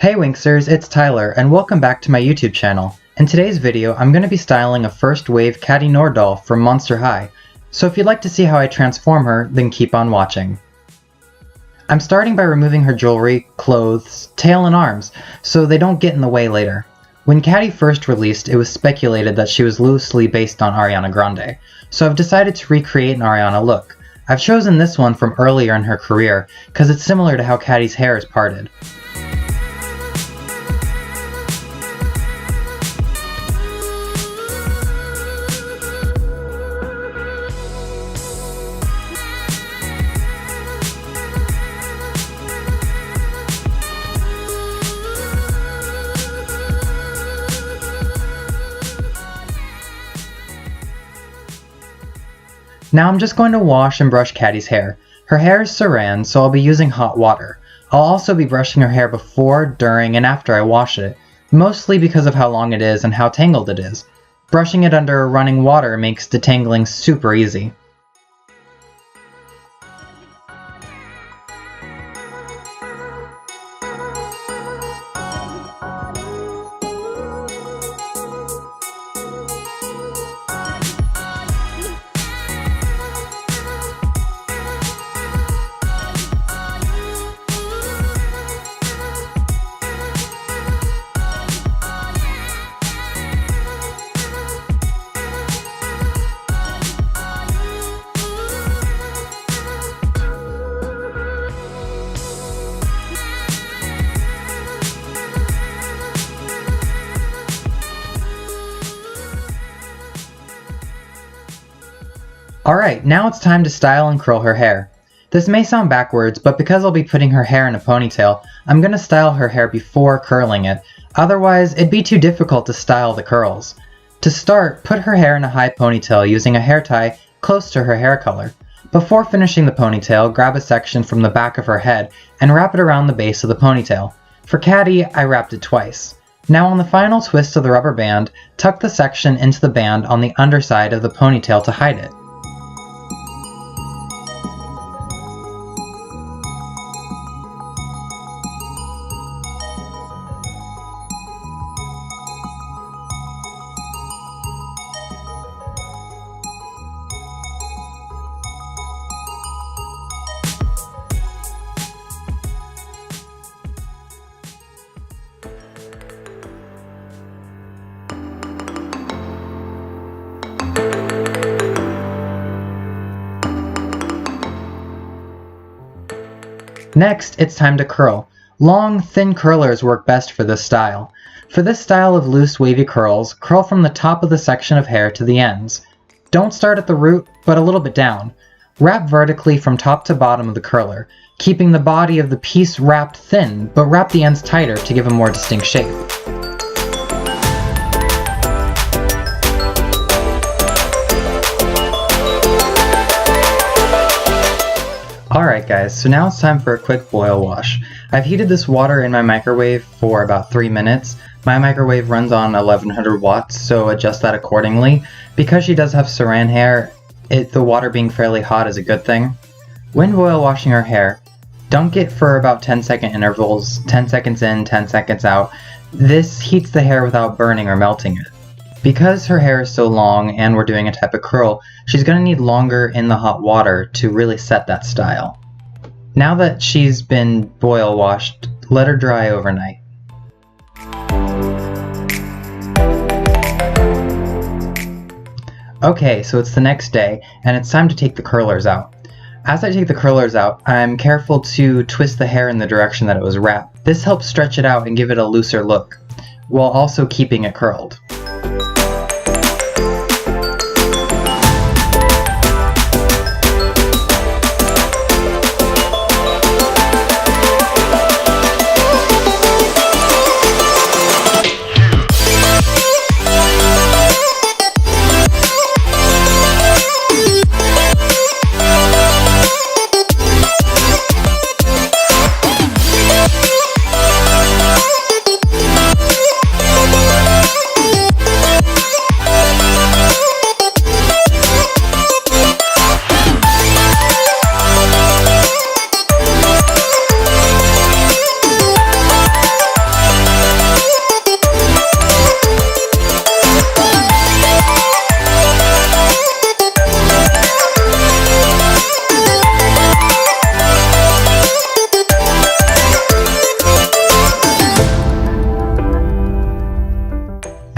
Hey Winxers, it's Tyler, and welcome back to my YouTube channel. In today's video, I'm going to be styling a first wave Catty Noir doll from Monster High, so if you'd like to see how I transform her, then keep on watching. I'm starting by removing her jewelry, clothes, tail and arms, so they don't get in the way later. When Catty first released, it was speculated that she was loosely based on Ariana Grande, so I've decided to recreate an Ariana look. I've chosen this one from earlier in her career, because it's similar to how Catty's hair is parted. Now I'm just going to wash and brush Catty's hair. Her hair is saran, so I'll be using hot water. I'll also be brushing her hair before, during, and after I wash it, mostly because of how long it is and how tangled it is. Brushing it under running water makes detangling super easy. Alright, now it's time to style and curl her hair. This may sound backwards, but because I'll be putting her hair in a ponytail, I'm going to style her hair before curling it, otherwise it'd be too difficult to style the curls. To start, put her hair in a high ponytail using a hair tie close to her hair color. Before finishing the ponytail, grab a section from the back of her head and wrap it around the base of the ponytail. For Catty, I wrapped it twice. Now on the final twist of the rubber band, tuck the section into the band on the underside of the ponytail to hide it. Next, it's time to curl. Long, thin curlers work best for this style. For this style of loose, wavy curls, curl from the top of the section of hair to the ends. Don't start at the root, but a little bit down. Wrap vertically from top to bottom of the curler, keeping the body of the piece wrapped thin, but wrap the ends tighter to give a more distinct shape. Alright guys, so now it's time for a quick boil wash. I've heated this water in my microwave for about 3 minutes. My microwave runs on 1100 watts, so adjust that accordingly. Because she does have saran hair, the water being fairly hot is a good thing. When boil washing her hair, dunk it for about 10-second intervals, 10 seconds in, 10 seconds out. This heats the hair without burning or melting it. Because her hair is so long and we're doing a type of curl, she's going to need longer in the hot water to really set that style. Now that she's been boil washed, let her dry overnight. Okay, so it's the next day, and it's time to take the curlers out. As I take the curlers out, I'm careful to twist the hair in the direction that it was wrapped. This helps stretch it out and give it a looser look, while also keeping it curled.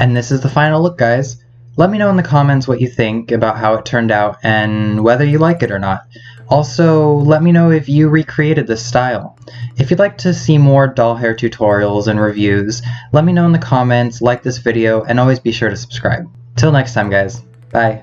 And this is the final look, guys. Let me know in the comments what you think about how it turned out and whether you like it or not. Also, let me know if you recreated this style. If you'd like to see more doll hair tutorials and reviews, let me know in the comments, like this video, and always be sure to subscribe. Till next time, guys. Bye.